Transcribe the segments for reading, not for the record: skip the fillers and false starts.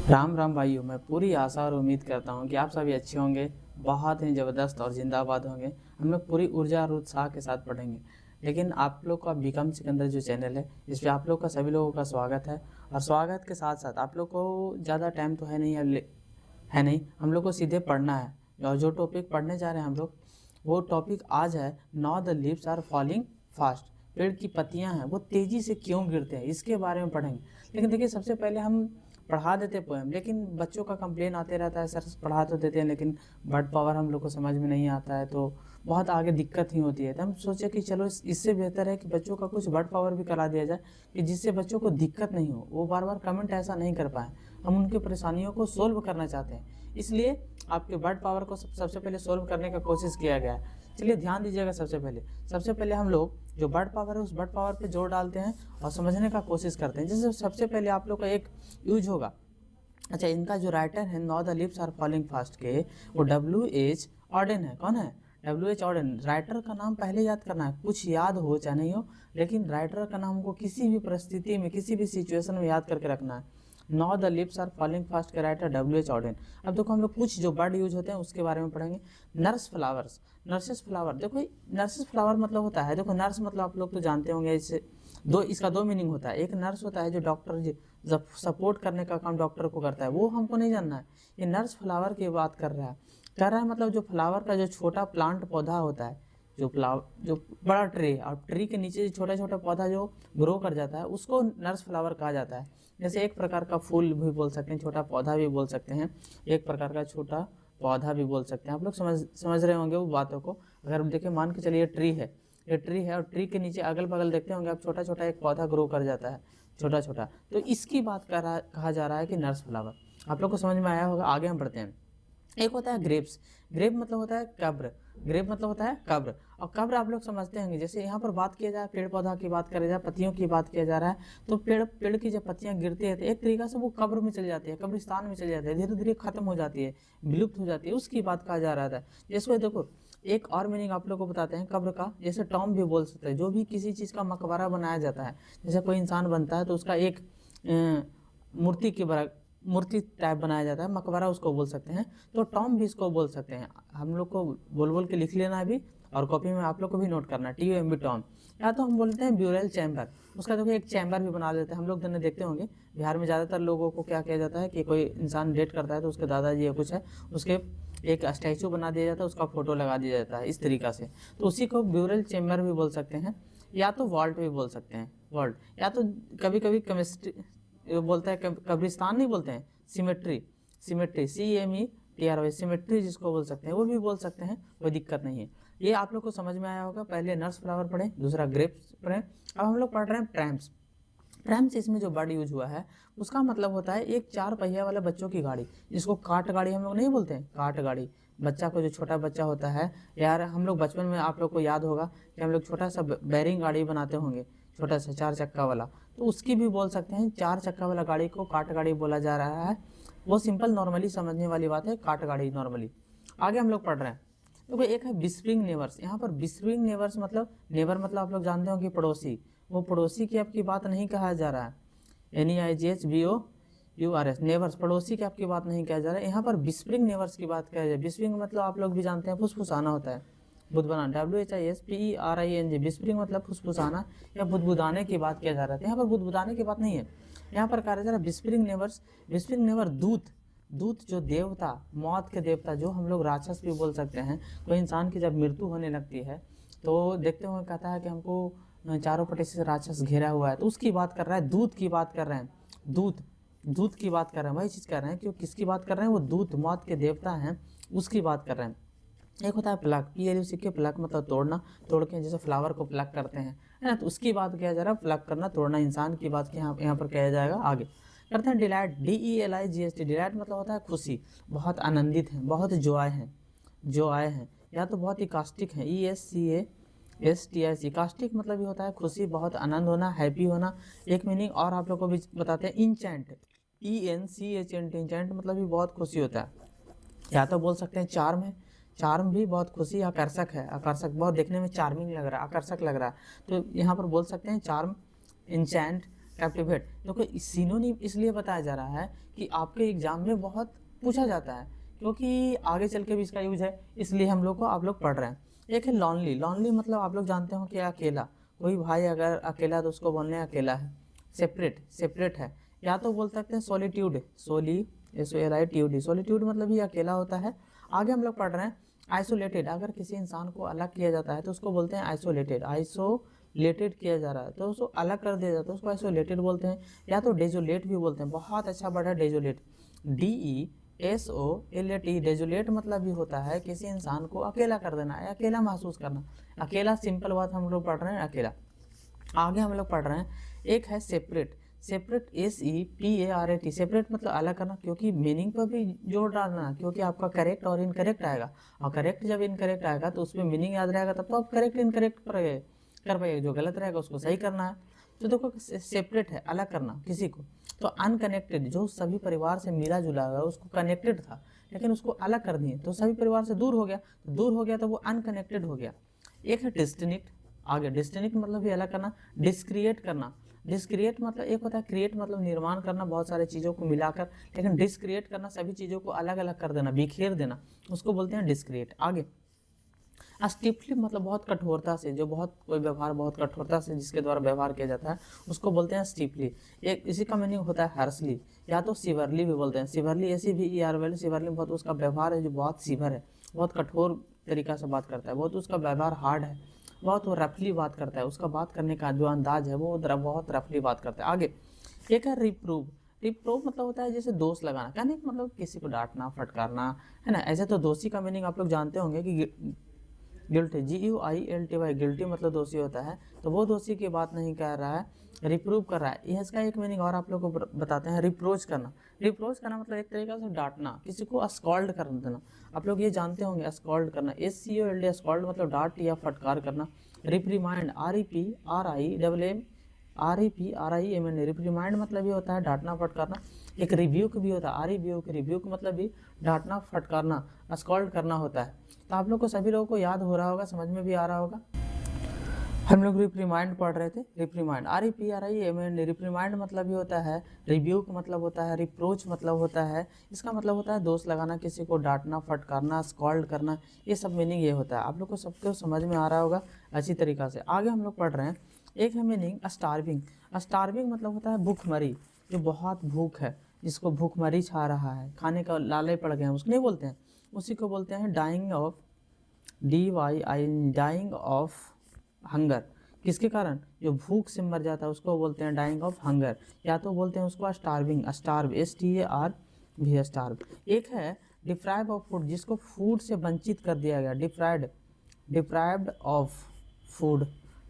राम राम भाइयों, मैं पूरी आशा और उम्मीद करता हूँ कि आप सभी अच्छे होंगे, बहुत ही ज़बरदस्त और जिंदाबाद होंगे। हम लोग पूरी ऊर्जा और उत्साह के साथ पढ़ेंगे। लेकिन आप लोग का बीकॉम सिकंदर जो चैनल है, इस पे आप लोग का सभी लोगों का स्वागत है। और स्वागत के साथ साथ आप लोग को ज़्यादा टाइम तो है नहीं, हम लोग को सीधे पढ़ना है। और जो टॉपिक पढ़ने जा रहे हैं हम लोग, वो टॉपिक आज है now the leaves are falling fast. पेड़ की पत्तियां हैं वो तेजी से क्यों गिरते हैं, इसके बारे में पढ़ेंगे। लेकिन देखिए, सबसे पहले हम पढ़ा देते पोएम, लेकिन बच्चों का कंप्लेन आते रहता है, सर पढ़ा तो देते हैं लेकिन वर्ड पावर हम लोग को समझ में नहीं आता है, तो बहुत आगे दिक्कत ही होती है। तो हम सोचे कि चलो इससे बेहतर है कि बच्चों का कुछ वर्ड पावर भी करा दिया जाए, कि जिससे बच्चों को दिक्कत नहीं हो, वो बार बार कमेंट ऐसा नहीं कर पाए। हम उनकी परेशानियों को सोल्व करना चाहते हैं, इसलिए आपके वर्ड पावर को सबसे पहले सोल्व करने का कोशिश किया गया है। चलिए ध्यान दीजिएगा। सबसे पहले हम लोग जो वर्ड पावर है उस वर्ड पावर पे जोर डालते हैं और समझने का कोशिश करते हैं। जैसे सबसे पहले आप लोग का एक यूज होगा। अच्छा, इनका जो राइटर है now the leaves are falling fast के, वो WH ऑर्डेन है। कौन है? WH ordained. राइटर का नाम पहले याद करना है, कुछ याद हो चाहे नहीं हो, लेकिन राइटर का नाम को किसी भी परिस्थिति में, किसी भी सिचुएशन में याद करके रखना है। Now the leaves are falling fast के राइटर WH ऑर्डेन। अब देखो, हम लोग कुछ जो वर्ड यूज होते हैं उसके बारे में पढ़ेंगे। Nurse flowers, nurses flower. देखो, नर्सेस फ्लावर मतलब होता है, देखो नर्स मतलब आप लोग तो जानते होंगे, इसका दो मीनिंग होता है। एक नर्स होता है जो डॉक्टर जब सपोर्ट करने का काम डॉक्टर को करता है, वो हमको नहीं जानना है। ये नर्स फ्लावर की बात कर रहा है मतलब जो फ्लावर का जो छोटा प्लांट पौधा होता है, जो बड़ा ट्री, और ट्री के नीचे छोटा छोटा पौधा जो ग्रो कर जाता है, उसको नर्स फ्लावर कहा जाता है। जैसे एक प्रकार का फूल भी बोल सकते हैं, छोटा पौधा भी बोल सकते हैं, एक प्रकार का छोटा पौधा भी बोल सकते हैं। आप लोग समझ रहे होंगे वो बातों को। अगर देखिए, मान के चलिए ट्री है, ये ट्री है और ट्री के नीचे अगल बगल देखते होंगे आप, छोटा छोटा एक पौधा ग्रो कर जाता है, छोटा छोटा। तो इसकी बात कहा जा रहा है कि नर्स फ्लावर। आप लोग को समझ में आया होगा। आगे हम बढ़ते हैं। एक होता है ग्रेप्स। ग्रेप मतलब होता है कब्र। ग्रेप मतलब होता है कब्र। और कब्र आप लोग समझते होंगे, जैसे यहाँ पर बात किया जाए, पेड़ पौधा की बात करें जाए, पत्तियों की बात किया जा रहा है, तो पेड़ की जब पत्तियां गिरती है तो एक तरीका से वो कब्र में चली जाती है, कब्रिस्तान में चली जाती है, धीरे धीरे खत्म हो जाती है, विलुप्त हो जाती है, उसकी बात कहा जा रहा था। जैसे देखो, एक और मीनिंग आप लोग को बताते हैं कब्र का। जैसे टॉम भी बोल सकते हैं, जो भी किसी चीज़ का मकबरा बनाया जाता है, जैसे कोई इंसान बनता है तो उसका एक मूर्ति की मूर्ति टाइप बनाया जाता है, मकबरा उसको बोल सकते हैं। तो टॉम भी इसको बोल सकते हैं। हम लोग को बोल बोल के लिख लेना है भी, और कॉपी में आप लोग को भी नोट करना है, TOMB टॉम। या तो हम बोलते हैं ब्यूरल चैम्बर। उसका देखो एक चैम्बर भी बना देते हैं। हम लोग दिन देखते होंगे बिहार में ज़्यादातर लोगों को क्या किया जाता है कि कोई इंसान डेट करता है तो उसके दादाजी या कुछ है, उसके एक स्टैचू बना दिया जाता है, उसका फोटो लगा दिया जाता है इस तरीका से। तो उसी को ब्यूरल चैम्बर भी बोल सकते हैं, या तो वॉल्ट भी बोल सकते हैं, वॉल्ट। या तो कभी कभी केमिस्ट्री बोलते हैं, कब्रिस्तान नहीं बोलते हैं, सिमेट्री। सिमेट्री CMETRY, सिमेट्री जिसको बोल सकते हैं, वो भी बोल सकते हैं, कोई दिक्कत नहीं है। ये आप लोग को समझ में आया होगा। पहले नर्स फ्लावर पढ़े, दूसरा ग्रेप्स पढ़े, अब हम लोग पढ़ रहे हैं ट्रैम्प्स। ट्रैम्प्स, इसमें जो वर्ड यूज हुआ है उसका मतलब होता है एक 4 पहिया वाला बच्चों की गाड़ी, जिसको काट गाड़ी हम लोग नहीं बोलते हैं, काट गाड़ी। बच्चा को, जो छोटा बच्चा होता है यार, हम लोग बचपन में, आप लोग को याद होगा कि हम लोग छोटा सा बैरिंग गाड़ी बनाते होंगे, छोटा सा 4 चक्का वाला, तो उसकी भी बोल सकते हैं। 4 चक्का वाला गाड़ी को काट गाड़ी बोला जा रहा है। वो सिंपल नॉर्मली समझने वाली बात है, काट गाड़ी नॉर्मली। आगे हम लोग पढ़ रहे हैं। तो एक है विस्परिंग नेवर्स। यहाँ पर विस्परिंग नेवर्स मतलब, नेवर मतलब आप लोग जानते हो कि पड़ोसी। वो पड़ोसी की आपकी बात नहीं कहा जा रहा है, NEIGHBOURS, नेवर्स, पड़ोसी की आपकी बात नहीं कहा जा रहा है। यहाँ पर विस्परिंग नेवर्स की बात कहा जाए। विस्परिंग मतलब आप लोग भी जानते हैं, फुसफुसाना होता है, बुदबुदाना, WHISPERING। विस्परिंग मतलब फुसफुसाना या बुदबुदाने की बात किया जा रहा है। यहाँ पर बुदबुदाने की बात नहीं है, यहाँ पर कहा जा रहा है विस्परिंग नेवर्स। विस्परिंग नेवर, दूत। दूत जो देवता, मौत के देवता, जो हम लोग राक्षस भी बोल सकते हैं। कोई इंसान की जब मृत्यु होने लगती है तो देखते हुए कहता है कि हमको चारों पट्टी से राक्षस घेरा हुआ है, तो उसकी बात कर रहा है, दूत की बात कर रहे हैं। दूत की बात कर रहे हैं, वही चीज़ कर रहे हैं। क्यों, किसकी बात कर रहे हैं? वो दूत, मौत के देवता हैं, उसकी बात कर रहे हैं। एक होता है प्लग, PLUC के, प्लग मतलब तोड़ना, तोड़ के जैसे फ्लावर को प्लग करते हैं, है ना, तो उसकी बात किया जा रहा है, प्लग करना, तोड़ना। इंसान की बात यहाँ पर किया जाएगा। आगे करते हैं डिलाइट, DELIGHT। डिलाइट मतलब होता है खुशी, बहुत आनंदित हैं, बहुत जो आए हैं, या तो बहुत ही कास्टिक है, ESCASTIC। कास्टिक मतलब ये होता है खुशी, बहुत आनंद होना, हैप्पी होना। एक मीनिंग और आप लोग को भी बताते हैं, इंचेंट, ENCHNT। इंचेंट मतलब भी बहुत खुशी होता है। या तो बोल सकते हैं चार्म है, चार्म भी बहुत खुशी, आकर्षक है, आकर्षक, बहुत देखने में चार्मिंग लग रहा है, आकर्षक लग रहा है, तो यहाँ पर बोल सकते हैं चार्म, इंचेंट, कैप्टिवेट। देखो सिनोनिम इसलिए बताया जा रहा है कि आपके एग्जाम में बहुत पूछा जाता है, क्योंकि आगे चल के भी इसका यूज है, इसलिए हम लोग को आप लोग पढ़ रहे हैं। एक है लॉनली। लॉनली मतलब आप लोग जानते हो कि अकेला, कोई भाई अगर अकेला है तो उसको बोलने हैं अकेला है। सेपरेट, सेपरेट है। या तो बोल सकते हैं सॉलिट्यूड, SOLITUD, सॉलिट्यूड मतलब ये अकेला होता है। आगे हम लोग पढ़ रहे हैं आइसोलेटेड। अगर किसी इंसान को अलग किया जाता है तो उसको बोलते हैं आइसोलेटेड। आइसोलेटेड किया जा रहा है तो उसको अलग कर दिया जाता है, उसको आइसोलेटेड बोलते हैं। या तो डेजोलेट भी बोलते हैं। बहुत अच्छा वर्ड है डेजोलेट, DESOLAT। डेजोलेट मतलब भी होता है किसी इंसान को अकेला कर देना या अकेला महसूस करना। अकेला सिंपल बात हम लोग पढ़ रहे हैं अकेला। आगे हम लोग पढ़ रहे हैं एक है सेपरेट। सेपरेट SEPARAT, सेपरेट मतलब अलग करना, क्योंकि मीनिंग पर भी जोर डालना, क्योंकि आपका करेक्ट और इनकरेक्ट आएगा, और करेक्ट जब इनकरेक्ट आएगा तो उसमें मीनिंग याद रहेगा, तब तो आप करेक्ट इनकरेक्ट कर पाइएगा, जो गलत रहेगा उसको सही करना है। तो देखो सेपरेट है अलग करना किसी को। तो अनकनेक्टेड, जो सभी परिवार से मिला जुला हुआ उसको कनेक्टेड था लेकिन उसको अलग कर दिए तो सभी परिवार से दूर हो गया, तो दूर हो गया तो वो अनकनेक्टेड हो गया। एक है डिस्टिंक्ट। आगे डिस्टिंक्ट मतलब भी अलग करना। डिस्क्रिएट करना। डिस्क्रिएट मतलब एक होता है क्रिएट मतलब निर्माण करना बहुत सारे चीज़ों को मिलाकर, लेकिन डिस्क्रिएट करना सभी चीज़ों को अलग अलग कर देना, बिखेर देना, उसको बोलते हैं डिस्क्रिएट। आगे स्टिफली मतलब बहुत कठोरता से, जो बहुत कोई व्यवहार बहुत कठोरता से जिसके द्वारा व्यवहार किया जाता है उसको बोलते हैं स्टिफली। एक इसी का मीनिंग होता है हर्सली, या तो सिवरली भी बोलते हैं। सिवरली SEVERLY, सिवरली बहुत उसका व्यवहार है जो बहुत सीवर है, बहुत कठोर तरीका से बात करता है, बहुत उसका व्यवहार हार्ड है, बहुत वो रफली बात करता है, उसका बात करने का जो अंदाज है वो बहुत रफली बात करता है। आगे एक है रिप्रूव। रिप्रूव मतलब होता है जैसे दोष लगाना, कहने का मतलब किसी को डांटना फटकारना, है ना। ऐसे तो दोषी का मीनिंग आप लोग जानते होंगे कि गिल्टी, GUILTY, गिल्टी मतलब दोषी होता है, तो वो दोषी की बात नहीं कह रहा है, रिप्रूव कर रहा है। यह इसका एक मीनिंग और आप लोग को बताते हैं, रिप्रोच करना। रिप्रोच करना मतलब एक तरीके से डांटना, किसी को अस्कॉल्ड कर देना। आप लोग ये जानते होंगे अस्कॉल्ड करना, SCOLD, अस्कॉल्ड मतलब डांट या फटकार करना। रिप्रीमाइंड, REPRIMAND, रिप्रीमाइंड मतलब ये होता है डांटना फटकारना। एक रिव्यूक भी होता है, रिव्यूक मतलब भी डांटना फटकारना, अस्कॉल्ड करना होता है। तो आप लोग को सभी लोगों को याद हो रहा होगा, समझ में भी आ रहा होगा। हम लोग रिप्रीमाइंड पढ़ रहे थे। रिप्रीमाइंड, REPRIMAND, रिप्रीमाइंड मतलब ये होता है, रिव्यूक मतलब होता है, रिप्रोच मतलब होता है, इसका मतलब होता है दोष लगाना, किसी को डांटना फटकारना, स्कॉल्ड करना, ये सब मीनिंग ये होता है। आप लोग को सबको समझ में आ रहा होगा अच्छी तरीक़ा से। आगे हम लोग पढ़ रहे हैं एक है मीनिंग स्टार्विंग। स्टार्विंग मतलब होता है भूखमरी, जो बहुत भूख है, जिसको भूखमरी छा रहा है, खाने का लाले पड़ गए हैं, उसको नहीं बोलते हैं, उसी को बोलते हैं dying of, dying of hunger. किसके कारण? जो भूख से मर जाता है उसको बोलते हैं डाइंग ऑफ हंगर, या तो बोलते हैं उसको स्टार्विंग, स्टार्व, STARV, स्टार्व। एक है डिप्राइव ऑफ फूड, जिसको फूड से वंचित कर दिया गया, deprived of food,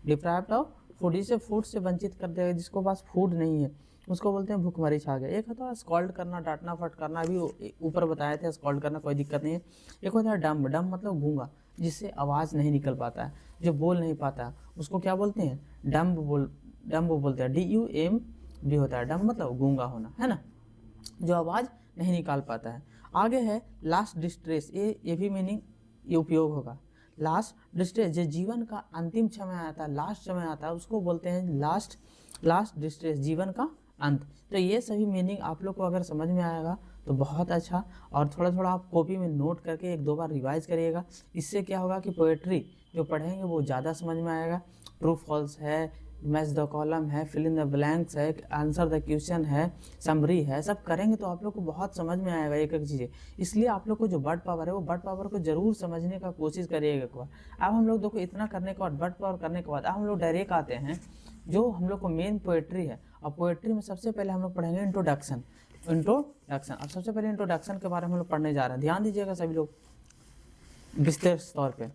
deprived of food, जिसे फूड से वंचित कर दिया गया, जिसको पास फूड नहीं है, उसको बोलते हैं भूखमरी छा गया। एक होता है स्कॉल्ड करना, डांटना फटकारना, अभी ऊपर बताए थे, स्कॉल्ड करना कोई दिक्कत नहीं है। एक होता है डम्ब। डम्ब मतलब गूंगा, जिससे आवाज़ नहीं निकल पाता है, जो बोल नहीं पाता है, उसको क्या बोलते हैं? डम्ब बोलते हैं। DUM भी होता है। डम्ब मतलब गूंगा होना, है ना, जो आवाज़ नहीं निकाल पाता है। आगे है लास्ट डिस्ट्रेस। ये भी मीनिंग ये उपयोग होगा। लास्ट डिस्ट्रेस, जो जीवन का अंतिम समय आता है, लास्ट समय आता है, उसको बोलते हैं लास्ट डिस्ट्रेस, जीवन का अंत। तो ये सभी मीनिंग आप लोग को अगर समझ में आएगा तो बहुत अच्छा, और थोड़ा थोड़ा आप कॉपी में नोट करके एक दो बार रिवाइज करिएगा। इससे क्या होगा कि पोएट्री जो पढ़ेंगे वो ज़्यादा समझ में आएगा। ट्रू फॉल्स है, मैच द कॉलम है, फिल इन द ब्लैंक्स है, आंसर द क्वेश्चन है, समरी है, सब करेंगे तो आप लोग को बहुत समझ में आएगा एक एक चीज़ें। इसलिए आप लोग को जो वर्ड पावर है वो वर्ड पावर को जरूर समझने का कोशिश करिएगा एक बार। अब हम लोग देखो इतना करने के बाद, वर्ड पावर करने के बाद, अब हम लोग डायरेक्ट आते हैं जो हम लोग को मेन पोएट्री है। और पोएट्री में सबसे पहले हम लोग पढ़ेंगे इंट्रोडक्शन। अब सबसे पहले इंट्रोडक्शन के बारे में हम लोग पढ़ने जा रहे हैं, ध्यान दीजिएगा सभी लोग विस्तार तौर पे।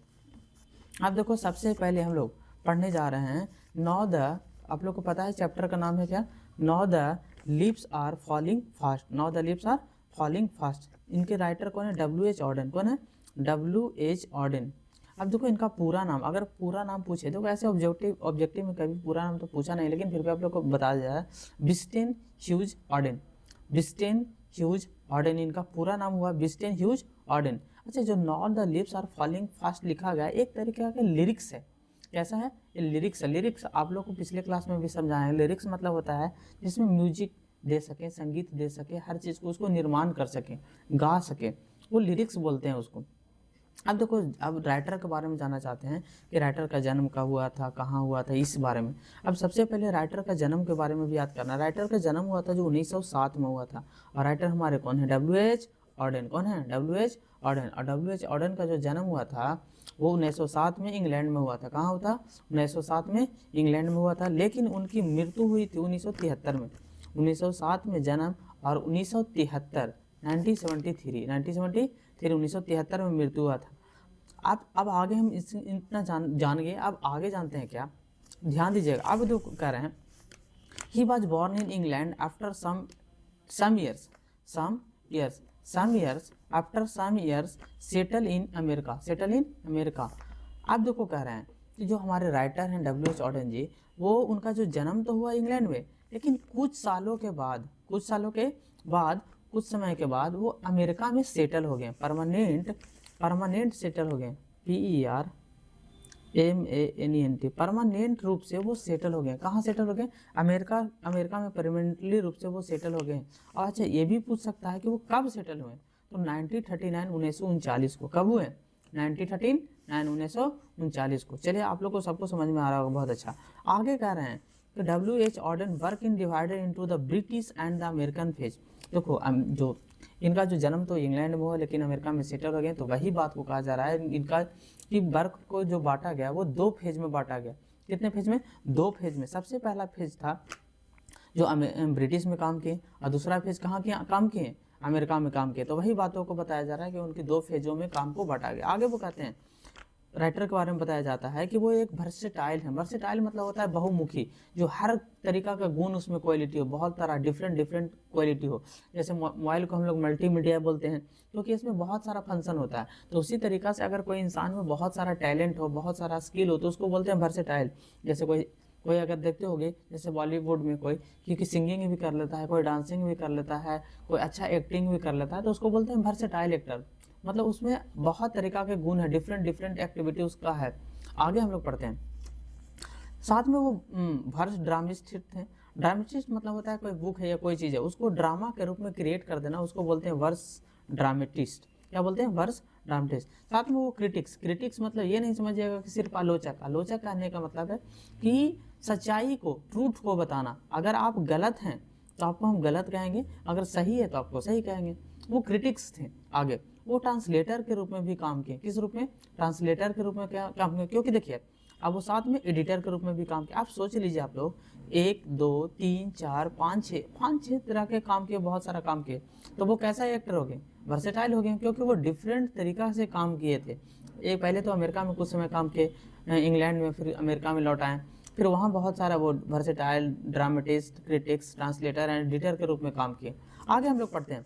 अब देखो सबसे पहले हम लोग पढ़ने जा रहे हैं नाउ द, आप लोग को पता है चैप्टर का नाम है क्या? Now the leaves are falling fast. Now the leaves are falling fast. इनके राइटर कौन है? WH Auden. कौन है? WH Auden. अब देखो इनका पूरा नाम, अगर पूरा नाम पूछे, देखो ऐसे ऑब्जेक्टिव में कभी पूरा नाम तो पूछा नहीं, लेकिन फिर भी आप लोग को बता दिया है, Wystan Hugh Auden. Wystan Hugh Auden इनका पूरा नाम हुआ, विस्टेन ह्यूज ऑर्डन। अच्छा, जो now the leaves are falling fast लिखा गया एक तरीके का लिरिक्स है, कैसा है ये लिरिक्स है। लिरिक्स आप लोग को पिछले क्लास में भी समझाया है। लिरिक्स मतलब होता है जिसमें म्यूजिक दे सके, संगीत दे सके, हर चीज़ को उसको निर्माण कर सके, गा सके, वो लिरिक्स बोलते हैं उसको। अब देखो, अब राइटर के बारे में जानना चाहते हैं कि राइटर का जन्म कब हुआ था, कहाँ हुआ था, इस बारे में। अब सबसे पहले राइटर का जन्म के बारे में भी याद करना। राइटर का जन्म हुआ था जो 1907 में हुआ था। और राइटर हमारे कौन है? डब्ल्यू.एच. ऑडेन। कौन है? डब्ल्यू.एच. ऑडेन। और डब्ल्यू.एच. ऑडेन का जो जन्म हुआ था वो 1907 में इंग्लैंड में हुआ था। कहाँ हुआ था? 1907 में इंग्लैंड में हुआ था। लेकिन उनकी मृत्यु हुई थी 1973 में। 1907 में जन्म और 1973 1973 में मृत्यु हुआ था। अब आगे हम इतना जान गए। अब आगे जानते हैं क्या, ध्यान दीजिएगा। अब जो कह रहे हैं, he was born in England after some years settle in America. अब देखो कह रहे हैं कि जो हमारे राइटर हैं डब्ल्यू.एच. ऑडेन जी, वो उनका जो जन्म तो हुआ इंग्लैंड में, लेकिन कुछ समय के बाद वो अमेरिका में सेटल हो गए, परमानेंट सेटल हो गए। PERMANENT, परमानेंट रूप से वो सेटल हो गए। कहाँ सेटल हो गए? अमेरिका में परमानेंटली रूप से वो सेटल हो गए। और अच्छा, ये भी पूछ सकता है कि वो कब सेटल हुए? तो 1939 को। कब हुए? 1939 को। चलिए, आप लोग को सबको समझ में आ रहा होगा, बहुत अच्छा। आगे कह रहे हैं कि WH. Odean work in divided into the British and the American phase. देखो, जो इनका जो जन्म तो इंग्लैंड में हुआ लेकिन अमेरिका में सेटल हो गए, तो वही बात को कहा जा रहा है इनका कि वर्क को जो बांटा गया वो 2 फेज में बांटा गया। कितने फेज में? 2 फेज में। सबसे पहला फेज था जो ब्रिटिश में काम किए, और दूसरा फेज कहाँ किया काम किए? अमेरिका में काम किए। तो वही बातों को बताया जा रहा है कि उनकी 2 फेजों में काम को बांटा गया। आगे वो कहते हैं, राइटर के बारे में बताया जाता है कि वो एक वर्सेटाइल है। वर्सेटाइल मतलब होता है बहुमुखी, जो हर तरीका का गुण उसमें क्वालिटी हो, बहुत सारा डिफरेंट क्वालिटी हो। जैसे मोबाइल को हम लोग मल्टीमीडिया बोलते हैं क्योंकि इसमें बहुत सारा फंक्शन होता है। तो उसी तरीका से अगर कोई इंसान में बहुत सारा टैलेंट हो, बहुत सारा स्किल हो, तो उसको बोलते हैं वर्सेटाइल। जैसे कोई अगर देखते होगे, जैसे बॉलीवुड में कोई क्योंकि सिंगिंग भी कर लेता है, कोई डांसिंग भी कर लेता है, कोई अच्छा एक्टिंग भी कर लेता है, तो उसको बोलते हैं वर्सेटाइल एक्टर। मतलब उसमें बहुत तरीका के गुण है, डिफरेंट एक्टिविटी उसका है। आगे हम लोग पढ़ते हैं, साथ में वो वर्स ड्रामिस्ट थे। ड्रामेटिस्ट मतलब होता है कोई बुक है या कोई चीज़ है उसको ड्रामा के रूप में क्रिएट कर देना, उसको बोलते हैं वर्स ड्रामेटिस्ट। क्या बोलते हैं? Verse dramatist. साथ में वो क्रिटिक्स मतलब ये नहीं समझिएगा कि सिर्फ आलोचक कहने का मतलब है कि सच्चाई को, ट्रूथ को बताना। अगर आप गलत हैं तो आपको हम गलत कहेंगे, अगर सही है तो आपको सही कहेंगे। वो क्रिटिक्स थे। आगे वो ट्रांसलेटर के रूप में भी काम किए। किस रूप में? ट्रांसलेटर के रूप में क्या काम किया? क्योंकि देखिए, अब वो साथ में एडिटर के रूप में भी काम किया। आप सोच लीजिए, आप लोग 1 2 3 4 5 6 तरह के काम किए, बहुत सारा काम किए, तो वो कैसा एक्टर हो गए? वर्सेटाइल हो गए, क्योंकि वो डिफरेंट तरीका से काम किए थे। एक पहले तो अमेरिका में कुछ समय काम किए, इंग्लैंड में, फिर अमेरिका में लौट आए, फिर वहाँ बहुत सारा वो versatile, dramatist, critics, translator and editor के रूप में काम किए। आगे हम लोग पढ़ते हैं,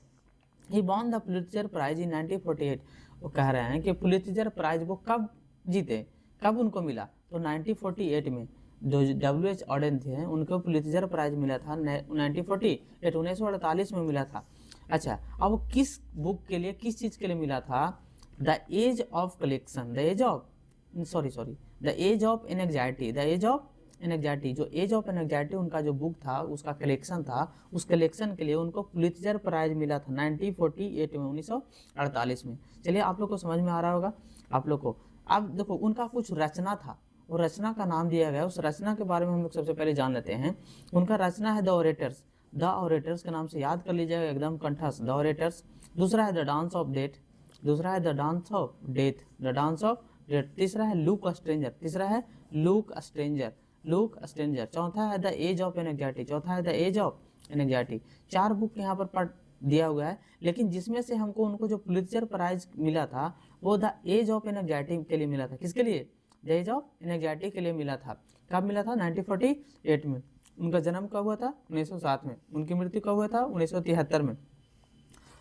he won the Pulitzer prize in 1948। वो कह रहे हैं कि पुलित्जर प्राइज वो कब जीते, कब उनको मिला? तो 1948 में जो डब्ल्यू.एच. ऑडेन थे उनको पुलित्जर प्राइज मिला था 1948 में मिला था। अच्छा, अब वो किस बुक के लिए, किस चीज़ के लिए मिला था? The age of collection, the age of anxiety, जो एज ऑफ एनेक्जाइटी उनका जो बुक था, उसका कलेक्शन था, उस कलेक्शन के लिए उनको पुलित्जर प्राइज मिला था 1948 में, 1948 में। चलिए, आप लोग को समझ में आ रहा होगा आप लोग को। अब देखो, उनका कुछ रचना था, वो रचना का नाम दिया गया। उस रचना के बारे में हम लोग सबसे पहले जान लेते हैं। उनका रचना है द ऑरेटर्स के नाम से याद कर लीजिएगा एकदम कंठस्थ, द ऑरेटर्स। दूसरा है द डांस ऑफ डेथ, तीसरा है लुक स्ट्रेंजर, चौथा है the age of anxiety. 4 book यहाँ पर पढ़ दिया हुआ है, लेकिन जिसमें से हमको उनको जो पुलित्जर प्राइज मिला था वो द एज ऑफ एनेक्जाइटी के लिए मिला था। किसके लिए? द एज ऑफ एनेक्जाइटी के लिए मिला था। कब मिला था? 1948 में। उनका जन्म कब हुआ था? 1907 में। उनकी मृत्यु कब हुआ था? 1973 में।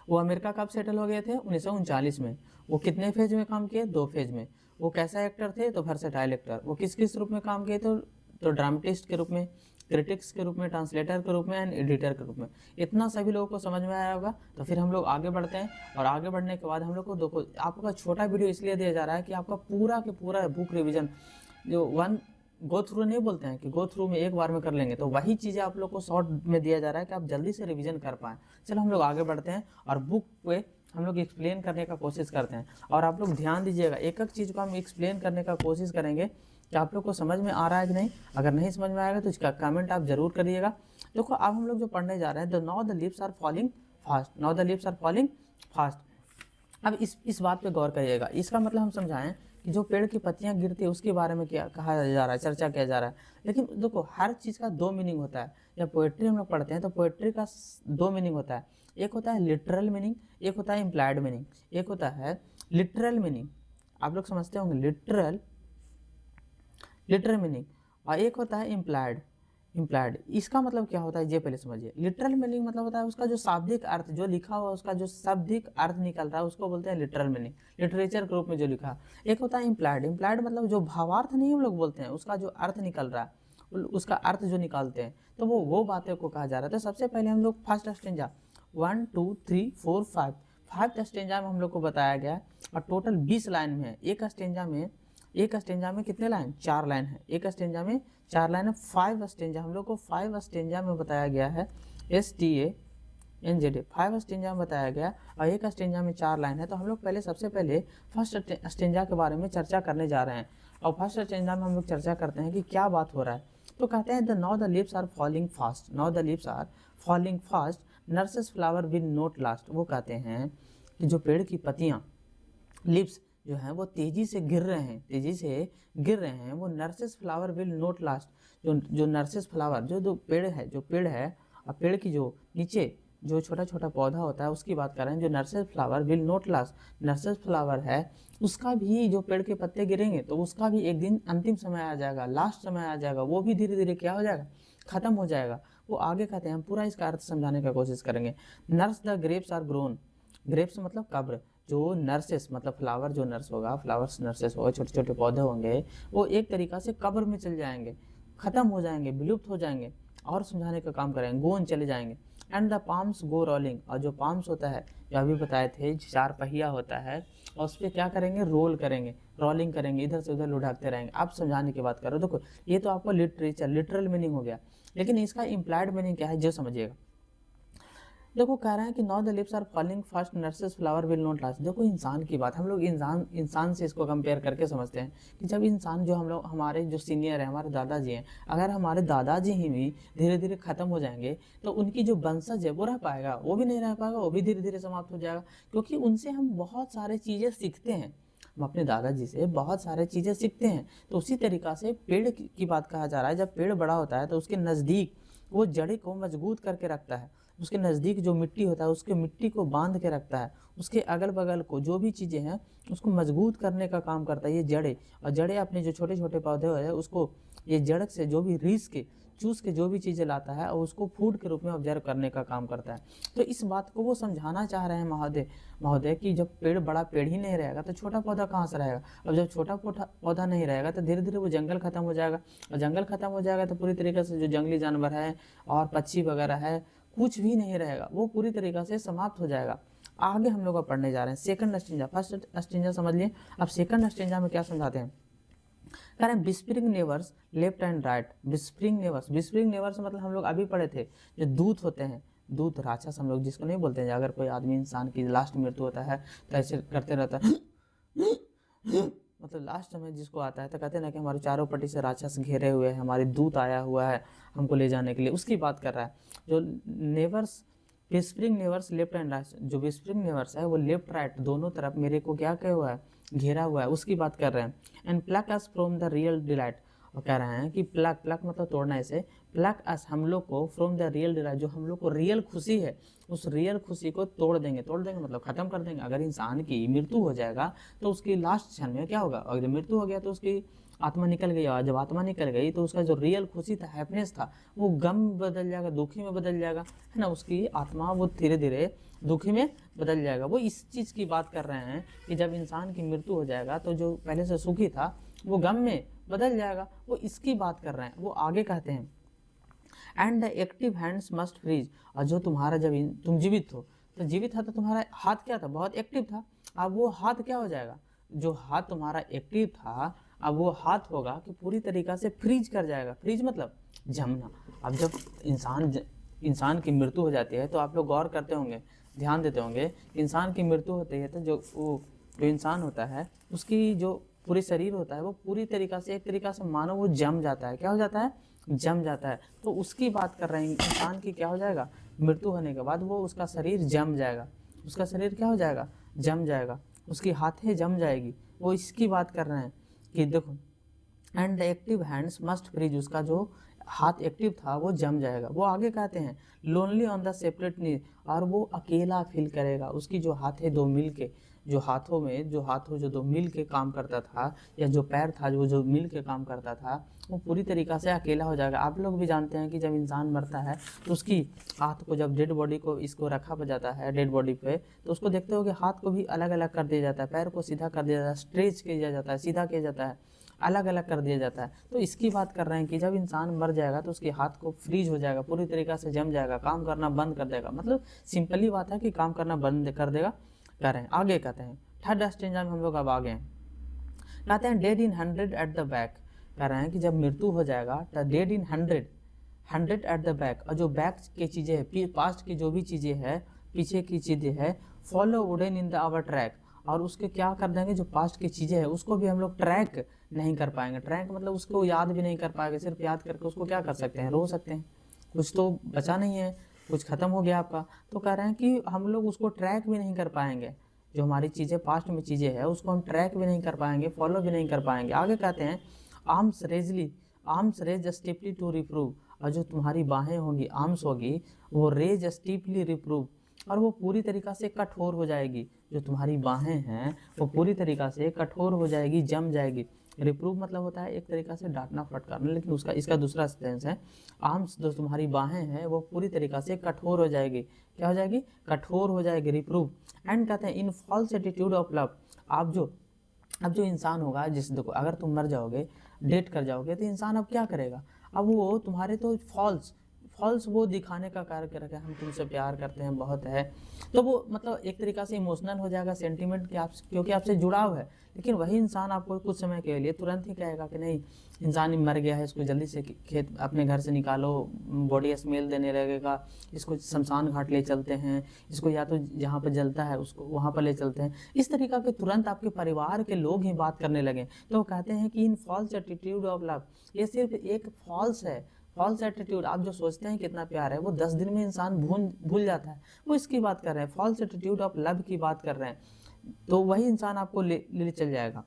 वो अमेरिका कब सेटल हो गए थे? 1939 में। वो कितने फेज में काम किए? 2 फेज में। वो कैसा एक्टर थे? तो वर्सेटाइल एक्टर। वो किस किस रूप में काम किए थे? तो ड्रामेटिस्ट के रूप में, क्रिटिक्स के रूप में, ट्रांसलेटर के रूप में एंड एडिटर के रूप में। इतना सभी लोगों को समझ में आया होगा। तो फिर हम लोग आगे बढ़ते हैं, और आगे बढ़ने के बाद हम लोग को देखो, आपका छोटा वीडियो इसलिए दिया जा रहा है कि आपका पूरा के पूरा बुक रिवीजन जो वन गो थ्रू नहीं बोलते हैं कि गो थ्रू में एक बार में कर लेंगे, तो वही चीज़ें आप लोग को शॉर्ट में दिया जा रहा है कि आप जल्दी से रिवीजन कर पाएँ। चलो हम लोग आगे बढ़ते हैं और बुक पे हम लोग एक्सप्लेन करने का कोशिश करते हैं, और आप लोग ध्यान दीजिएगा, एक एक चीज़ को हम एक्सप्लेन करने का कोशिश करेंगे कि आप लोग को समझ में आ रहा है कि नहीं। अगर नहीं समझ में आएगा तो इसका कमेंट आप जरूर करिएगा। देखो अब हम लोग जो पढ़ने जा रहे हैं, the now the leaves are falling fast, now the leaves are falling fast. अब इस बात पे गौर करिएगा, इसका मतलब हम समझाएं कि जो पेड़ की पत्तियां गिरती है उसके बारे में क्या कहा जा रहा है, चर्चा किया जा रहा है। लेकिन देखो हर चीज़ का दो मीनिंग होता है। जब पोएट्री हम लोग पढ़ते हैं तो पोएट्री का दो मीनिंग होता है, एक होता है लिटरल मीनिंग, एक होता है इम्प्लाइड मीनिंग। एक होता है लिटरल मीनिंग, आप लोग समझते होंगे लिटरल मीनिंग, और एक होता है इम्प्लाइड। इसका मतलब क्या होता है ये पहले समझिए। लिटरल मीनिंग मतलब होता है उसका जो शाब्दिक अर्थ जो लिखा हुआ उसका जो शाब्दिक अर्थ निकल रहा है उसको बोलते हैं लिटरल मीनिंग, लिटरेचर के रूप में जो लिखा। एक होता है इम्प्लाइड मतलब जो भावार्थ नहीं हम लोग बोलते हैं, उसका जो अर्थ निकल रहा है, उसका अर्थ जो निकालते हैं, तो वो बातें को कहा जा रहा है। तो सबसे पहले हम लोग फर्स्ट स्टेंजा 1 2 3 4 5 स्टेंजा में हम लोग को बताया गया है, और टोटल 20 लाइन में है। एक स्टेंजा में कितने लाइन, 4 लाइन है। एक स्टेंजा में 4 लाइन है। 5 स्टेंजा हम लोग को 5 स्टेंजा में बताया गया है, STANZA 5 स्टेंजा में बताया गया, और एक स्टेंजा में 4 लाइन है। तो हम लोग सबसे पहले फर्स्ट स्टेंजा के बारे में चर्चा करने जा रहे हैं, और फर्स्ट स्टेंजा में हम लोग चर्चा करते हैं कि क्या बात हो रहा है। तो कहते हैं the now the leaves are falling fast, now the leaves are falling fast, nurses flower will not last. वो कहते हैं कि जो पेड़ की पत्तियाँ लिप्स जो हैं वो तेजी से गिर रहे हैं, वो nurses flower will not last. जो नर्सेस फ्लावर जो पेड़ है, और पेड़ की जो नीचे जो छोटा छोटा पौधा होता है उसकी बात कर रहे हैं। जो nurses flower will not last, nurses flower है उसका भी जो पेड़ के पत्ते गिरेंगे तो उसका भी एक दिन अंतिम समय आ जाएगा, लास्ट समय आ जाएगा, वो भी धीरे धीरे क्या हो जाएगा, खत्म हो जाएगा। वो आगे कहते हैं, हम पूरा इसका अर्थ समझाने का कोशिश करेंगे। Nurse the graves are grown, graves मतलब कब्र, जो नर्सेस मतलब फ्लावर, जो नर्स होगा, फ्लावर्स नर्सेस होगा, छोटे छोटे पौधे होंगे, वो एक तरीक़ा से कब्र में चल जाएंगे, ख़त्म हो जाएंगे, विलुप्त हो जाएंगे, और समझाने का काम करेंगे, गोन चले जाएंगे। And the palms go rolling, और जो पाम्स होता है जो अभी बताए थे 4 पहिया होता है, और उस पर क्या करेंगे, रोल करेंगे, रोलिंग करेंगे, इधर से उधर लुढ़कते रहेंगे। आप समझाने की बात करो। देखो ये तो आपको लिटरल मीनिंग हो गया, लेकिन इसका इम्प्लाइड मीनिंग क्या है जो समझिएगा। देखो कह रहे हैं कि now the leaves are falling fast, nurses flower will not last. देखो इंसान की बात, हम लोग इंसान से इसको कंपेयर करके समझते हैं कि जब इंसान जो हम लोग, हमारे जो सीनियर हैं, हमारे दादाजी हैं, अगर हमारे दादाजी ही भी धीरे धीरे ख़त्म हो जाएंगे तो उनकी जो वंशज है वो रह पाएगा, वो भी नहीं रह पाएगा, वो भी धीरे धीरे समाप्त हो जाएगा। क्योंकि उनसे हम बहुत सारे चीज़ें सीखते हैं, हम अपने दादाजी से बहुत सारे चीज़ें सीखते हैं। तो उसी तरीक़ा से पेड़ की बात कहा जा रहा है। जब पेड़ बड़ा होता है तो उसके नज़दीक वो जड़ को मजबूत करके रखता है, उसके नज़दीक जो मिट्टी होता है उसके मिट्टी को बांध के रखता है, उसके अगल बगल को जो भी चीज़ें हैं उसको मजबूत करने का काम करता है ये जड़ें। और जड़ें अपने जो छोटे छोटे पौधे हैं उसको, ये जड़ से जो भी रीस के चूस के जो भी चीज़ें लाता है और उसको फूड के रूप में ऑब्जर्व करने का काम करता है। तो इस बात को वो समझाना चाह रहे हैं महोदय कि जब पेड़ ही नहीं रहेगा तो छोटा पौधा कहाँ से रहेगा। अब जब छोटा पौधा नहीं रहेगा तो धीरे धीरे वो जंगल खत्म हो जाएगा, और जंगल खत्म हो जाएगा तो पूरी तरीके से जो जंगली जानवर है और पक्षी वगैरह है कुछ भी नहीं रहेगा, वो पूरी तरीके से समाप्त हो जाएगा। आगे हम लोग पढ़ने जा रहे हैं सेकंड स्टेंजा। फर्स्ट स्टेंजा समझ लिए, अब सेकंड स्टेंजा में क्या समझाते हैं। कह रहे हैं whispering nerves left and right. Whispering nerves मतलब हम लोग अभी पढ़े थे जो दूत होते हैं, दूत राक्षस हम लोग जिसको नहीं बोलते हैं। अगर कोई आदमी इंसान की लास्ट मृत्यु होता है तो ऐसे करते रहता है मतलब लास्ट में जिसको आता है तो कहते हैं ना कि हमारे चारों पट्टी से राक्षस घेरे हुए हैं, हमारे दूत आया हुआ है हमको ले जाने के लिए, उसकी बात कर रहा है। जो nerves, whispering nerves left and right, जो विस्परिंग नेवर्स है वो लेफ्ट राइट दोनों तरफ मेरे को क्या किया हुआ है, घेरा हुआ है, उसकी बात कर रहे हैं। And pluck us from the real delight, और कह रहे हैं कि प्लक मतलब तोड़ना, इसे प्लक अस हम लोग को फ्रॉम द रियल डिलाइट, जो हम लोग को रियल खुशी है उस रियल खुशी को तोड़ देंगे मतलब ख़त्म कर देंगे। अगर इंसान की मृत्यु हो जाएगा तो उसकी लास्ट क्षण में क्या होगा, अगर मृत्यु हो गया तो उसकी आत्मा निकल गई, और जब आत्मा निकल गई तो उसका जो रियल खुशी था, हैप्पीनेस था, वो गम बदल जाएगा, दुखी में बदल जाएगा, है ना। उसकी आत्मा वो धीरे धीरे दुखी में बदल जाएगा। वो इस चीज़ की बात कर रहे हैं कि जब इंसान की मृत्यु हो जाएगा तो जो पहले से सुखी था वो गम में बदल जाएगा, वो इसकी बात कर रहे हैं। वो आगे कहते हैं and the active hands must freeze, और जो तुम्हारा जब तुम जीवित हो तो जीवित था तो तुम्हारा हाथ क्या था, बहुत एक्टिव था। अब वो हाथ क्या हो जाएगा, जो हाथ तुम्हारा एक्टिव था अब वो हाथ होगा कि पूरी तरीक़ा से फ्रीज कर जाएगा। फ्रीज मतलब जमना। अब जब इंसान की मृत्यु हो जाती है तो आप लोग गौर करते होंगे, ध्यान देते होंगे, इंसान की मृत्यु होती है तो जो इंसान होता है उसकी जो पूरी शरीर होता है वो पूरी तरीक़ा से, एक तरीक़ा से मानो वो जम जाता है। क्या हो जाता है? जम जाता है। तो उसकी बात कर रहे हैं, इंसान की क्या हो जाएगा? मृत्यु होने के बाद वो उसका शरीर जम जाएगा। उसका शरीर क्या हो जाएगा? जम जाएगा। उसकी हाथें जम जाएगी। वो इसकी बात कर रहे हैं कि देखो, and the active hands must freeze, उसका जो हाथ एक्टिव था वो जम जाएगा। वो आगे कहते हैं लोनली ऑन द सेपरेट नी, और वो अकेला फील करेगा। उसकी जो हाथें दो मिल के, जो हाथों जो दो मिल के काम करता था, या जो पैर था जो मिल के काम करता था, वो पूरी तरीक़ा से अकेला हो जाएगा। आप लोग भी जानते हैं कि जब इंसान मरता है तो उसकी हाथ को, जब डेड बॉडी को इसको रखा जाता है डेड बॉडी पे, तो उसको देखते हो कि हाथ को भी अलग अलग कर दिया जाता है, पैर को सीधा कर दिया जाता है, स्ट्रेच किया जाता है, सीधा किया जाता है, अलग अलग कर दिया जाता है। तो इसकी बात कर रहे हैं कि जब इंसान मर जाएगा तो उसके हाथ को फ्रीज हो जाएगा, पूरी तरीक़ा से जम जाएगा, काम करना बंद कर देगा। मतलब सिंपली बात है कि काम करना बंद कर देगा। कह रहे हैं आगे, कहते हैं थर्ड स्टेंजा में हम लोग अब आगे हैं। कहते हैं dead in 100 at the back. कह रहे हैं कि जब मृत्यु हो जाएगा तो dead in 100 at the back, और जो बैक की चीज़ें हैं, पास्ट की जो भी चीज़ें हैं, पीछे की चीज़ें हैं, follow wooden in the our track, और उसके क्या कर देंगे, जो पास्ट की चीज़ें हैं उसको भी हम लोग ट्रैक नहीं कर पाएंगे। ट्रैक मतलब उसको याद भी नहीं कर पाएंगे, सिर्फ याद करके उसको क्या कर सकते हैं, रो सकते हैं। कुछ तो बचा नहीं है, कुछ ख़त्म हो गया आपका। तो कह रहे हैं कि हम लोग उसको ट्रैक भी नहीं कर पाएंगे। जो हमारी चीज़ें, पास्ट में चीज़ें हैं, उसको हम ट्रैक भी नहीं कर पाएंगे, फॉलो भी नहीं कर पाएंगे। आगे कहते हैं आर्म्स रेज स्टीपली टू रिप्रूव, और जो तुम्हारी बाहें होंगी, आर्म्स होगी, वो रेज स्टीपली रिप्रूव, और वो पूरी तरीक़ा से कठोर हो जाएगी। जो तुम्हारी बाहें हैं वो पूरी तरीक़ा से कठोर हो जाएगी, जम जाएगी। रिप्रूव मतलब होता है एक तरीक़ा से डांटना फटकारना, लेकिन इसका दूसरा सेंस है। आर्म्स, जो तुम्हारी बाहें हैं वो पूरी तरीक़ा से कठोर हो जाएगी। क्या हो जाएगी? कठोर हो जाएगी, रिप्रूव। एंड कहते हैं इन फॉल्स एटीट्यूड ऑफ लव, अब जो इंसान होगा, जिस देखो अगर तुम मर जाओगे, डेट कर जाओगे, तो इंसान अब क्या करेगा? अब वो तुम्हारे तो फॉल्स वो दिखाने का कार्य करेगा, हम तुमसे प्यार करते हैं, बहुत है। तो वो मतलब एक तरीक़ा से इमोशनल हो जाएगा, सेंटिमेंट के आप, क्योंकि आपसे जुड़ाव है। लेकिन वही इंसान आपको कुछ समय के लिए तुरंत ही कहेगा कि नहीं, इंसान मर गया है, इसको जल्दी से खेत अपने घर से निकालो, बॉडी स्मेल देने लगेगा, इसको शमशान घाट ले चलते हैं, इसको या तो जहाँ पर जलता है उसको वहाँ पर ले चलते हैं। इस तरीक़ा के तुरंत आपके परिवार के लोग ही बात करने लगे। तो वो कहते हैं कि इन फॉल्स एटीट्यूड ऑफ लव, ये सिर्फ एक फॉल्स है। फॉल्स एटीट्यूड, आप जो सोचते हैं कितना प्यार है, वो 10 दिन में इंसान भूल जाता है। वो इसकी बात कर रहे हैं, फॉल्स एटीट्यूड ऑफ लव की बात कर रहे हैं। तो वही इंसान आपको ले चल जाएगा।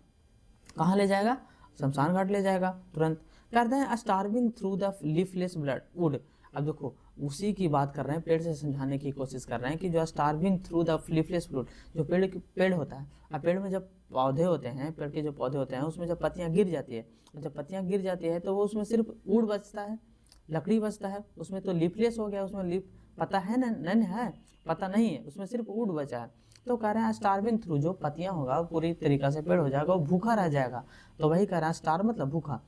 कहाँ ले जाएगा? शमशान घाट ले जाएगा तुरंत। करते हैं starving through the leafless blood would. अब देखो उसी की बात कर रहे हैं, पेड़ से समझाने की कोशिश कर रहे हैं कि जो starving through the leafless would, जो पेड़ होता है, अब पेड़ में जब पौधे होते हैं, पेड़ के जो पौधे होते हैं उसमें जब पत्तियां गिर जाती है, जब पत्तियां गिर जाती है तो वो उसमें सिर्फ वुड बचता है, लकड़ी बचता है, उसमें तो लीफलेस हो गया, उसमें लीफ पता है ना, नहीं है, पता नहीं है, उसमें सिर्फ वुड बचा है। तो कह रहे हैं स्टार्विंग थ्रू, जो पत्तियां होगा वो पूरी तरीक़ा से पेड़ हो जाएगा, वो भूखा रह जाएगा। तो वही कह रहा है स्टार मतलब भूखा,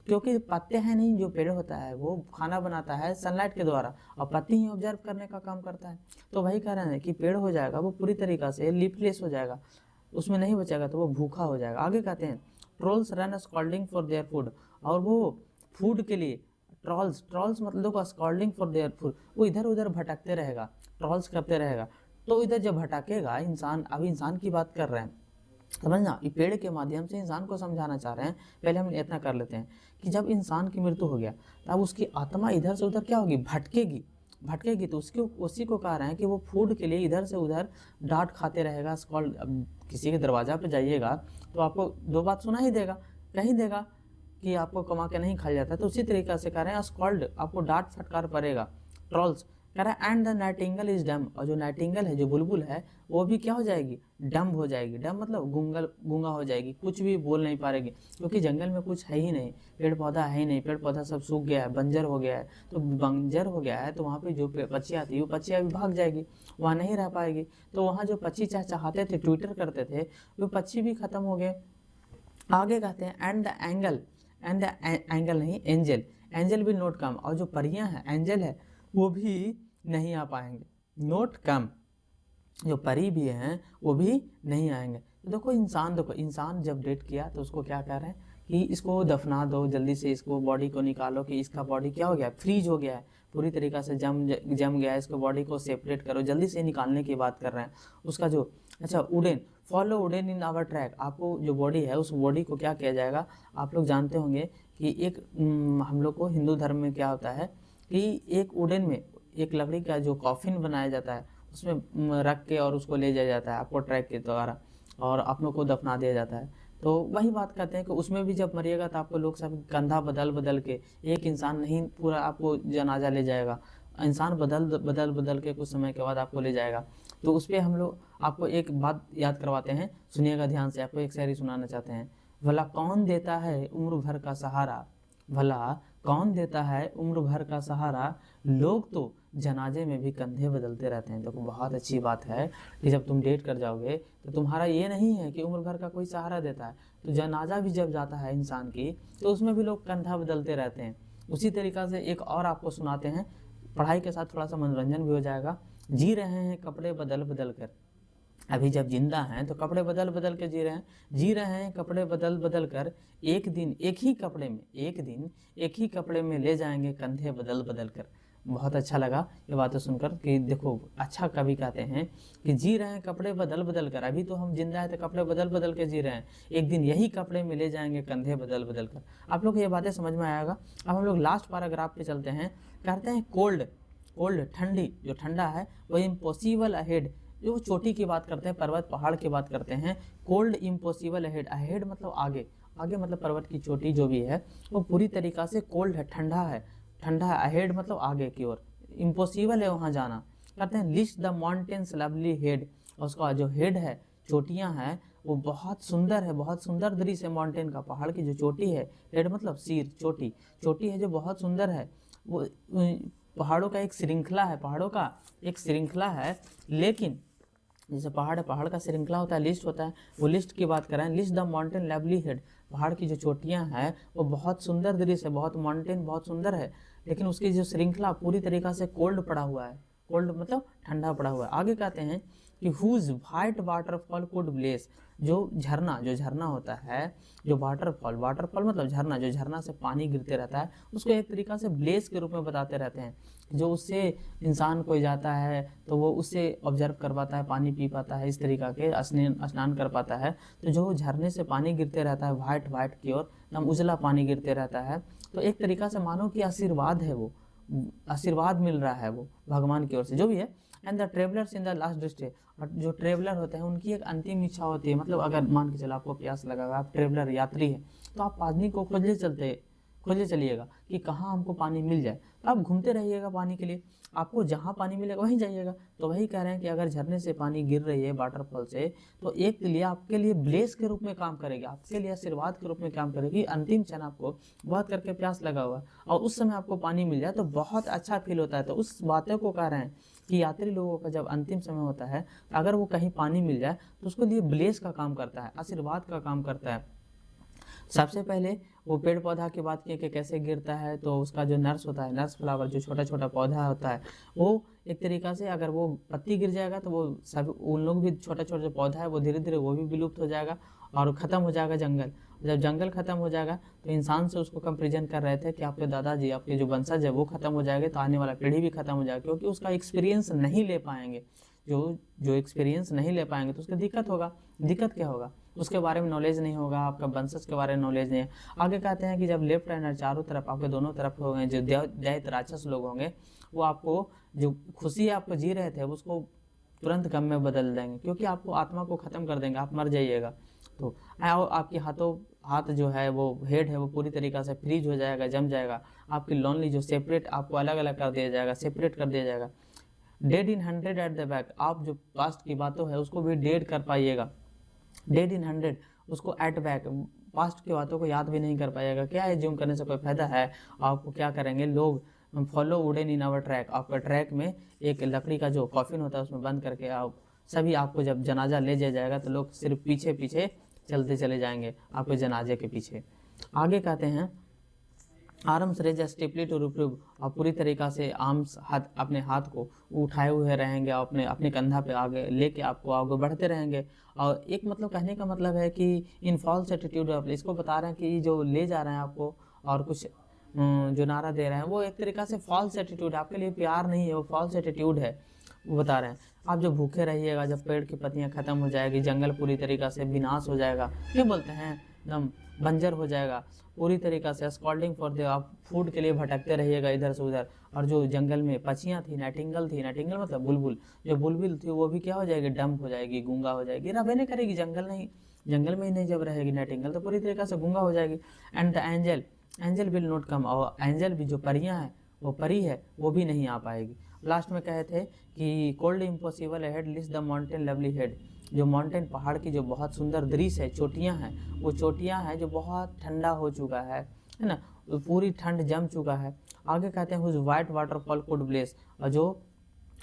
क्योंकि पत्ते हैं नहीं, जो पेड़ होता है वो खाना बनाता है सनलाइट के द्वारा, और पत्ती ही ऑब्जर्व करने का काम करता है। तो वही कह रहे हैं कि पेड़ हो जाएगा वो पूरी तरीक़ा से लीफलेस हो जाएगा, उसमें नहीं बचेगा, तो वो भूखा हो जाएगा। आगे कहते हैं trolls run scolding for their food, और वो फूड के लिए ट्रॉल्स मतलब स्कॉल्डिंग फॉर देयर फूड, वो इधर उधर भटकते रहेगा, ट्रॉल्स करते रहेगा। तो इधर जब भटकेगा इंसान, अभी इंसान की बात कर रहे हैं, समझना, ये पेड़ के माध्यम से इंसान को समझाना चाह रहे हैं। पहले हम इतना कर लेते हैं कि जब इंसान की मृत्यु हो गया तब उसकी आत्मा इधर से उधर क्या होगी, भटकेगी। तो उसी को कह रहे हैं कि वो फूड के लिए इधर से उधर डांट खाते रहेगा। स्कॉल्ड, किसी के दरवाजा पे जाइएगा तो आपको दो बात सुना ही देगा, कहीं देगा कि आपको कमा के नहीं खाया जाता। तो उसी तरीक़े से कह रहे हैं स्कॉल्ड, आपको डांट फटकार पड़ेगा। ट्रॉल्स कह रहा है and the Nightingale is dumb, और जो नाइटिंगल है, जो बुलबुल है, वो भी क्या हो जाएगी, डम हो जाएगी। डम मतलब गूंगा हो जाएगी, कुछ भी बोल नहीं पाएगी, क्योंकि जंगल में कुछ है ही नहीं, पेड़ पौधा है ही नहीं, पेड़ पौधा सब सूख गया है, बंजर हो गया है। तो बंजर हो गया है तो वहाँ पे जो पक्षियाँ थी वो पक्षियाँ भी भाग जाएगी, वहाँ नहीं रह पाएगी। तो वहाँ जो पक्षी चाहते थे, ट्विटर करते थे, वो पक्षी भी खत्म हो गए। आगे कहते हैं एंड द एंगल नहीं, एंजल भी नोट कम, और जो परियां हैं, एंजल है, वो भी नहीं आ पाएंगे, नोट कम, जो परी भी हैं वो भी नहीं आएंगे। तो देखो इंसान जब डेट किया तो उसको क्या कह रहे हैं कि इसको दफना दो, जल्दी से इसको बॉडी को निकालो कि इसका बॉडी क्या हो गया, फ्रीज हो गया है, पूरी तरीक़ा से जम गया है, इसको बॉडी को सेपरेट करो, जल्दी से निकालने की बात कर रहे हैं। उसका जो अच्छा wooden, follow wooden in our track, आपको जो बॉडी है उस बॉडी को क्या किया जाएगा, आप लोग जानते होंगे कि एक हम लोग को हिंदू धर्म में क्या होता है कि एक उडेन में एक लकड़ी का जो कॉफिन बनाया जाता है उसमें रख के और उसको ले जाया जाता है आपको ट्रैक के द्वारा, और आप लोग को दफना दिया जाता है। तो वही बात कहते हैं कि उसमें भी जब मरिएगा तो आपको लोग सब कंधा बदल बदल के, एक इंसान नहीं पूरा आपको जनाजा ले जाएगा, इंसान बदल के कुछ समय के बाद आपको ले जाएगा। तो उस पर हम लोग आपको एक बात याद करवाते हैं, सुनिएगा ध्यान से, आपको एक शायरी सुनाना चाहते हैं। भला कौन देता है उम्र भर का सहारा, भला कौन देता है उम्र भर का सहारा, लोग तो जनाजे में भी कंधे बदलते रहते हैं। देखो बहुत अच्छी बात है कि जब तुम डेट कर जाओगे तो तुम्हारा ये नहीं है कि उम्र भर का कोई सहारा देता है, तो जनाजा भी जब जाता है इंसान की तो उसमें भी लोग कंधा बदलते रहते हैं। उसी तरीक़ा से एक और आपको सुनाते हैं, पढ़ाई के साथ थोड़ा सा मनोरंजन भी हो जाएगा। जी रहे हैं कपड़े बदल बदल कर, अभी जब जिंदा हैं तो कपड़े बदल बदल के जी रहे हैं कपड़े बदल बदल कर, एक दिन एक ही कपड़े में ले जाएंगे कंधे बदल बदल कर। बहुत अच्छा लगा ये बातें सुनकर कि देखो अच्छा कवि कहते हैं कि जी रहे हैं कपड़े बदल बदल कर, अभी तो हम जिंदा है तो कपड़े बदल बदल के जी रहे हैं, एक दिन यही कपड़े में ले जाएंगे कंधे बदल बदल कर। आप लोग को ये बातें समझ में आएगा। अब हम लोग लास्ट पैराग्राफ पे चलते हैं। कहते हैं कोल्ड ठंडी, जो ठंडा है वो इम्पॉसिबल अहेड, जो चोटी की बात करते हैं, पर्वत पहाड़ की बात करते हैं। कोल्ड इम्पॉसिबल अहेड, अहेड मतलब आगे, आगे मतलब पर्वत की चोटी जो भी है वो पूरी तरीक़ा से कोल्ड है, ठंडा है, अहेड मतलब आगे की ओर, इम्पॉसिबल है वहाँ जाना। कहते हैं list the mountains lovely head, उसका जो हेड है, चोटियाँ हैं वो बहुत सुंदर है, बहुत सुंदर दृश्य है माउंटेन का, पहाड़ की जो चोटी है, हेड मतलब सिर, चोटी है जो बहुत सुंदर है। वो पहाड़ों का एक श्रृंखला है, लेकिन जैसे पहाड़ है, पहाड़ का श्रृंखला होता है, लिस्ट होता है, वो लिस्ट की बात कर रहे हैं। List the mountain lovely head, पहाड़ की जो चोटियां हैं वो बहुत सुंदर दृश्य है, बहुत माउंटेन बहुत सुंदर है, लेकिन उसकी जो श्रृंखला पूरी तरीक़ा से कोल्ड पड़ा हुआ है, कोल्ड मतलब ठंडा पड़ा हुआ है। आगे कहते हैं कि whose white waterfall could bless, जो झरना होता है, जो वाटरफॉल मतलब झरना, जो झरना से पानी गिरते रहता है उसको एक तरीक़ा से ब्लेस के रूप में बताते रहते हैं, जो उससे इंसान कोई जाता है तो वो उससे ऑब्जर्व कर पाता है, पानी पी पाता है, इस तरीक़ा के स्नान कर पाता है। तो जो झरने से पानी गिरते रहता है वाइट की ओर, एकदम उजला पानी गिरते रहता है, तो एक तरीक़ा से मानो कि आशीर्वाद है, वो आशीर्वाद मिल रहा है वो भगवान की ओर से, जो भी है। And the travellers in the last stay, और जो ट्रेवलर होते हैं उनकी एक अंतिम इच्छा होती है, मतलब अगर मान के चलो आपको प्यास लगा, आप ट्रेवलर यात्री है तो आप पानी को खोजले चलिएगा कि कहाँ हमको पानी मिल जाए, तो आप घूमते रहिएगा पानी के लिए, आपको जहाँ पानी मिलेगा वहीं जाइएगा। तो वही कह रहे हैं कि अगर झरने से पानी गिर रही है वाटरफॉल से, तो एक के लिए आपके लिए ब्लेस के रूप में काम करेगी, आपके लिए आशीर्वाद के रूप में काम करेगी। अंतिम क्षण आपको बहुत करके प्यास लगा हुआ और उस समय आपको पानी मिल जाए तो बहुत अच्छा फील होता है। तो उस बातों को कह रहे हैं कि यात्री लोगों का जब अंतिम समय होता है, अगर वो कहीं पानी मिल जाए तो उसके लिए ब्लेस का काम करता है, आशीर्वाद का काम करता है। सबसे पहले वो पेड़ पौधा की बात की कि कैसे गिरता है, तो उसका जो नर्स होता है, नर्स फ्लावर, जो छोटा छोटा पौधा होता है, वो एक तरीक़ा से अगर वो पत्ती गिर जाएगा तो वो सब उन लोग भी छोटा छोटा जो पौधा है वो धीरे धीरे वो भी विलुप्त हो जाएगा और ख़त्म हो जाएगा जंगल। जब जंगल ख़त्म हो जाएगा तो इंसान से उसको कंपेरिजन कर रहे थे कि आपके दादाजी, आपके जो वंशज है वो ख़त्म हो जाएंगे तो आने वाला पीढ़ी भी ख़त्म हो जाएगा, क्योंकि उसका एक्सपीरियंस नहीं ले पाएंगे। जो एक्सपीरियंस नहीं ले पाएंगे तो उसका दिक्कत होगा। दिक्कत क्या होगा, उसके बारे में नॉलेज नहीं होगा, आपका वंशज के बारे में नॉलेज नहीं है। आगे कहते हैं कि जब लेफ्ट हैंड चारों तरफ आपके दोनों तरफ होंगे जो दैत्य राक्षस लोग होंगे, वो आपको जो खुशी आपको जी रहे थे उसको तुरंत गम में बदल देंगे, क्योंकि आपको आत्मा को ख़त्म कर देंगे, आप मर जाइएगा। तो आपके हाथ जो है वो हेड है वो पूरी तरीक़ा से फ्रीज हो जाएगा, जम जाएगा। आपकी लोनली जो सेपरेट आपको अलग अलग कर दिया जाएगा, सेपरेट कर दिया जाएगा। Dead in 100 at the back, आप जो पास्ट की बातों है उसको भी डेड कर पाइएगा, डेड इन 100 उसको एट बैक, पास्ट की बातों को याद भी नहीं कर पाइएगा। क्या है, ज्यूम करने से कोई फायदा है? आपको क्या करेंगे लोग, follow wooden in our track, आपका ट्रैक में एक लकड़ी का जो कॉफिन होता है उसमें बंद करके आप सभी, आपको जब जनाजा ले जाया जाएगा तो लोग सिर्फ पीछे पीछे चलते चले जाएंगे आपके जनाजे के पीछे। आगे कहते हैं आर्म्स रेज स्टिफली टू रिप्रूव, और पूरी तरीक़ा से आर्म्स हाथ अपने हाथ को उठाए हुए रहेंगे और अपने अपने कंधा पे आगे लेके आपको आगे बढ़ते रहेंगे। और एक मतलब कहने का मतलब है कि इन फॉल्स एटीट्यूड आप इसको बता रहे हैं कि जो ले जा रहे हैं आपको और कुछ जो नारा दे रहे हैं वो एक तरीक़ा से फॉल्स एटीट्यूड, आपके लिए प्यार नहीं है, वो फॉल्स एटीट्यूड है, वो बता रहे हैं। आप जब भूखे रहिएगा, जब पेड़ की पत्तियां खत्म हो जाएगी, जंगल पूरी तरीक़ा से विनाश हो जाएगा, ये बोलते हैं एकदम बंजर हो जाएगा पूरी तरीक़ा से, स्कॉल्डिंग फॉर द, आप फूड के लिए भटकते रहिएगा इधर से उधर। और जो जंगल में पक्षियाँ थी, नाइटिंगल थी, नाइटिंगल मतलब बुलबुल, जो बुलबुल थी वो भी क्या हो जाएगी, डंप हो जाएगी, गूंगा हो जाएगी, रहबे नहीं करेगी, जंगल नहीं, जंगल में ही नहीं जब रहेगी नाइटिंगल तो पूरी तरीक़ा से गूंगा हो जाएगी। And the angel, angel will not come, और एंजल भी जो परियाँ हैं, वो परी है वो भी नहीं आ पाएगी। लास्ट में कहे थे कि cold impossible head list the mountain lovely head, जो माउंटेन पहाड़ की जो बहुत सुंदर दृश्य है, चोटियाँ हैं, वो चोटियाँ हैं जो बहुत ठंडा हो चुका है ना, वो पूरी ठंड जम चुका है। आगे कहते हैं whose white waterfall could bless, और जो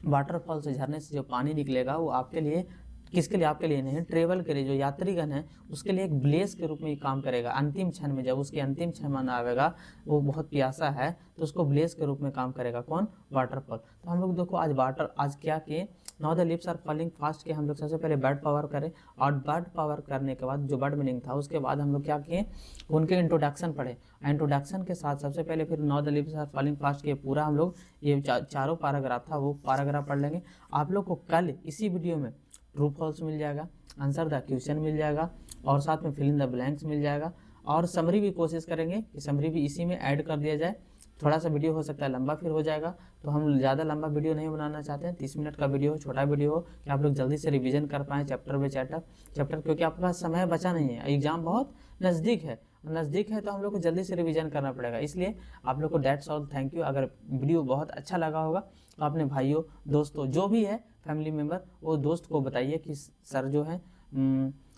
वाटरफॉल से, झरने से जो पानी निकलेगा वो आपके लिए, किसके लिए, आपके लिए नहीं, ट्रेवल के लिए, जो यात्रीगण है उसके लिए एक ब्लेस के रूप में काम करेगा। अंतिम क्षण में जब उसकी अंतिम क्षण में आवेगा, वो बहुत प्यासा है तो उसको ब्लेस के रूप में काम करेगा, कौन, वाटरफॉल। तो हम लोग देखो आज क्या किए, now the leaves are falling fast के हम लोग सबसे पहले बर्ड पावर करें, और बर्ड पावर करने के बाद जो बर्ड मीनिंग था उसके बाद हम लोग क्या किए, उनके इंट्रोडक्शन पढ़े। इंट्रोडक्शन के साथ सबसे पहले फिर now the leaves are falling fast के पूरा हम लोग ये चारों पैराग्राफ था वो पैराग्राफ पढ़ लेंगे। आप लोग को कल इसी वीडियो में ट्रू फॉल्स मिल जाएगा, आंसर द क्वेश्चन मिल जाएगा, और साथ में फिल इन द ब्लैंक्स मिल जाएगा, और समरी भी कोशिश करेंगे कि समरी भी इसी में ऐड कर दिया जाए। थोड़ा सा वीडियो हो सकता है लंबा फिर हो जाएगा, तो हम ज़्यादा लंबा वीडियो नहीं बनाना चाहते हैं, 30 मिनट का वीडियो हो, छोटा वीडियो हो, कि आप लोग जल्दी से रिवीजन कर पाएँ चैप्टर बाई चैप्टर, क्योंकि आपके पास समय बचा नहीं है, एग्जाम बहुत नज़दीक है तो हम लोग को जल्दी से रिवीजन करना पड़ेगा। इसलिए आप लोग को दैट्स ऑल, थैंक यू। अगर वीडियो बहुत अच्छा लगा होगा तो अपने भाइयों, दोस्तों, जो भी है फैमिली मेम्बर, वो दोस्त को बताइए कि सर जो है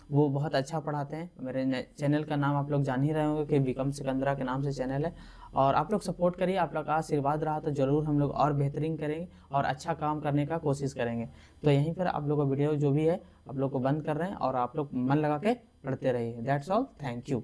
वो बहुत अच्छा पढ़ाते हैं। मेरे चैनल का नाम आप लोग जान ही रहे होंगे कि विक्रम सिकंदरा के नाम से चैनल है, और आप लोग सपोर्ट करिए। आप लोग का आशीर्वाद रहा तो ज़रूर हम लोग और बेहतरीन करेंगे और अच्छा काम करने का कोशिश करेंगे। तो यहीं पर आप लोग का वीडियो जो भी है आप लोग को बंद कर रहे हैं, और आप लोग मन लगा के पढ़ते रहिए। That's all, thank you.